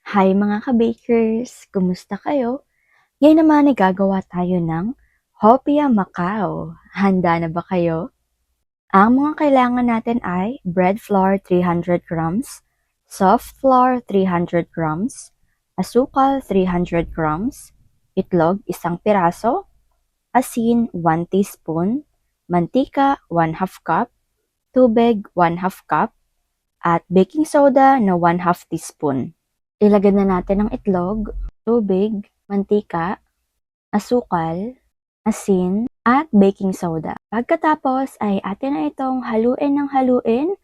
Hi mga ka-bakers! Kumusta kayo? Ngayon naman ay gagawa tayo ng Hopia Macao. Handa na ba kayo? Ang mga kailangan natin ay bread flour 300 grams, soft flour 300 grams, asukal 300 grams, itlog 1 piraso, asin 1 teaspoon, mantika 1/2 cup, tubig 1/2 cup, at baking soda na 1/2 teaspoon. Ilagay na natin ang itlog, tubig, mantika, asukal, asin, at baking soda. Pagkatapos ay atin na itong haluin ng haluin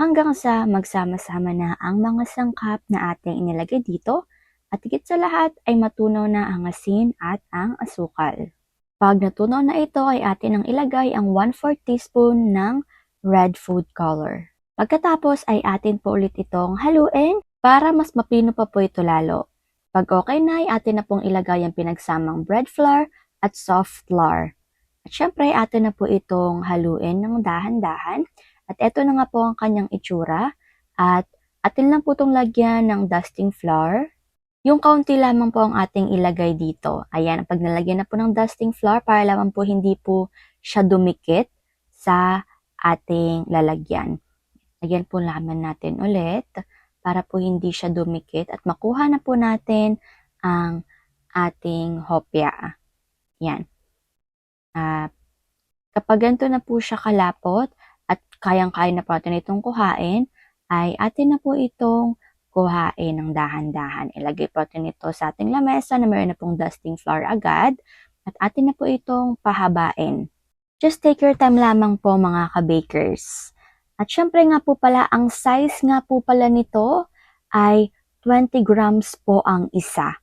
hanggang sa magsama-sama na ang mga sangkap na ating inilagay dito at higit sa lahat ay matunaw na ang asin at ang asukal. Pag natunaw na ito ay atin ang ilagay ang 1/4 teaspoon ng red food color. Pagkatapos ay atin po ulit itong haluin para mas mapino pa po ito lalo. Pag okay na ay atin na pong ilagay ang pinagsamang bread flour at soft flour. At syempre atin na po itong haluin ng dahan-dahan. At ito na nga po ang kanyang itsura. At atin lang po itong lagyan ng dusting flour. Yung kaunti lamang po ang ating ilagay dito. Ayan, pag nalagyan na po ng dusting flour para lamang po hindi po siya dumikit sa ating lalagyan. Lagyan po naman natin ulit para po hindi siya dumikit at makuha na po natin ang ating hopya. Yan. Kapag ganito na po siya kalapot at kayang-kaya na po natin itong kuhain, ay atin na po itong kuhain ng dahan-dahan. Ilagay po natin ito sa ating lamesa na mayroon na pong dusting flour agad at atin na po itong pahabain. Just take your time lamang po mga ka-bakers. At syempre nga po pala, ang size nga po pala nito ay 20 grams po ang isa.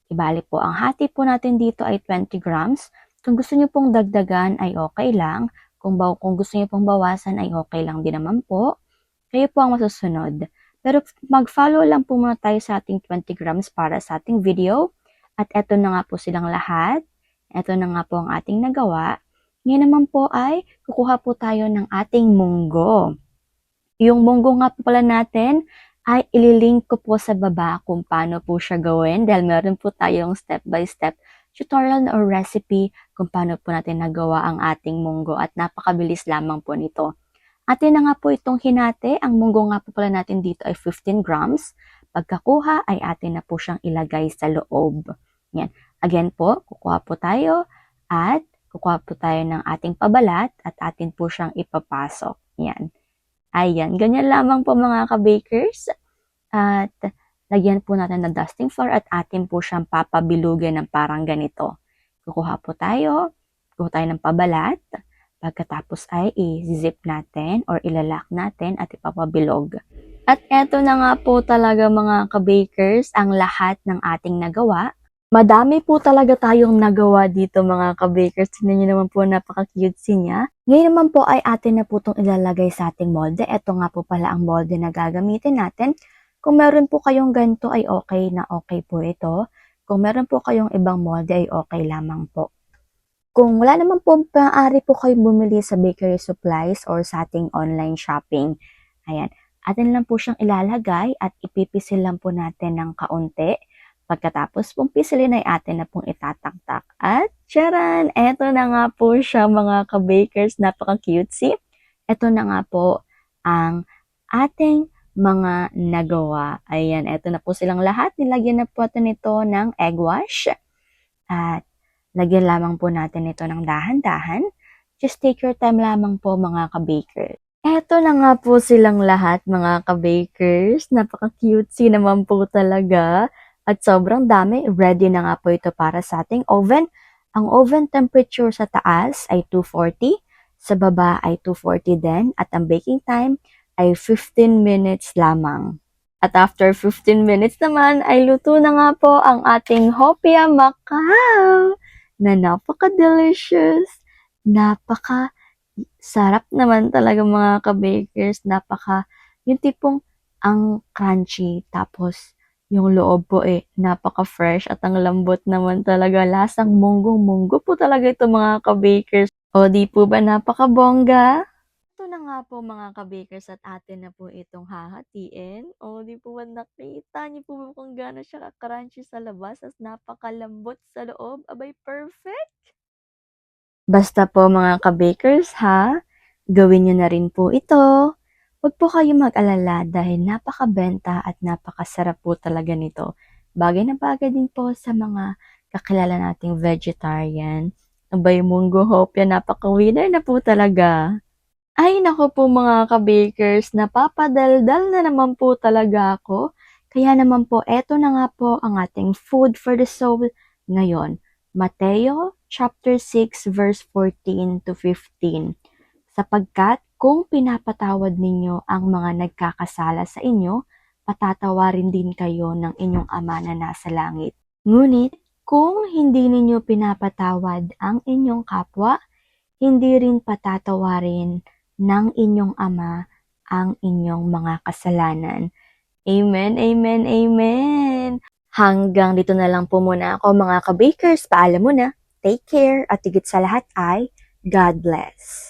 Ibali po, ang hati po natin dito ay 20 grams. Kung gusto niyo pong dagdagan ay okay lang. Kung gusto niyo pong bawasan ay okay lang din naman po. Kayo po ang masusunod. Pero mag-follow lang po muna tayo sa ating 20 grams para sa ating video. At eto na nga po silang lahat. Eto na nga po ang ating nagawa. Ngayon naman po ay kukuha po tayo ng ating munggo. Yung munggo nga po pala natin ay ililink ko po sa baba kung paano po siya gawin dahil meron po tayong step-by-step tutorial or recipe kung paano po natin nagawa ang ating munggo at napakabilis lamang po nito. Atin na nga po itong hinati. Ang munggo nga po pala natin dito ay 15 grams. Pagkakuha ay atin na po siyang ilagay sa loob. Yan. Again po, kukuha po tayo at kukuha po tayo ng ating pabalat at atin po siyang ipapasok. Yan. Ayan, ganyan lamang po mga ka-bakers. At lagyan po natin ng dusting flour at atin po siyang papabilugin ng parang ganito. Kukuha po tayo ng pabalat. Pagkatapos ay i-zip natin or ilalak natin at ipapabilog. At eto na nga po talaga mga ka-bakers ang lahat ng ating nagawa. Madami po talaga tayong nagawa dito mga ka-bakers. Tignan nyo naman po, napaka-cutesy niya. Ngayon naman po ay atin na po itong ilalagay sa ating molde. Ito nga po pala ang molde na gagamitin natin. Kung meron po kayong ganito ay okay na okay po ito. Kung meron po kayong ibang molde ay okay lamang po. Kung wala naman po, maaari po kayong bumili sa bakery supplies or sa ating online shopping. Ayan. Atin lang po siyang ilalagay at ipipisil lang po natin ng kaunti. Pagkatapos pong pisilin ay atin na pong itataktak. At tsaran! Eto na nga po siya mga ka-bakers. Napaka-cutesy. Eto na nga po ang ating mga nagawa. Ayan, eto na po silang lahat. Nilagyan na po natin ito ng egg wash. At lagyan lamang po natin ito ng dahan-dahan. Just take your time lamang po mga ka-bakers. Eto na nga po silang lahat mga ka-bakers. Napaka-cutesy naman po talaga. At sobrang dami. Ready na nga po ito para sa ating oven. Ang oven temperature sa taas ay 240. Sa baba ay 240 din. At ang baking time ay 15 minutes lamang. At after 15 minutes naman ay luto na nga po ang ating Hopia Macao na napaka-delicious, napaka-sarap naman talaga mga ka-bakers, yung tipong ang crunchy, tapos yung loob po napaka-fresh at ang lambot naman talaga, lasang munggo po talaga ito mga ka-bakers. O di po ba napaka-bongga? Ito na nga po mga ka-bakers at atin na po itong hahatiin. O, di po ba nakita niyo po ba kung gaano siya ka-crunchy sa labas at napakalambot sa loob? Abay, perfect! Basta po mga ka-bakers ha, gawin niyo na rin po ito. Huwag po kayo mag-alala dahil napakabenta at napakasarap po talaga nito. Bagay na bagay din po sa mga kakilala nating vegetarian. Abay, munggo hopya, napaka-winner na po talaga. Ay naku po mga ka-bakers, napapadaldal na naman po talaga ako. Kaya naman po, eto na nga po ang ating food for the soul ngayon. Mateo chapter 6 verse 14 to 15. Sapagkat kung pinapatawad ninyo ang mga nagkakasala sa inyo, patatawarin din kayo ng inyong Ama na nasa langit. Ngunit kung hindi ninyo pinapatawad ang inyong kapwa, hindi rin patatawarin ng inyong Ama ang inyong mga kasalanan. Amen, amen, amen! Hanggang dito na lang po muna ako mga ka-bakers. Paalam muna. Take care at higit sa lahat ay God bless.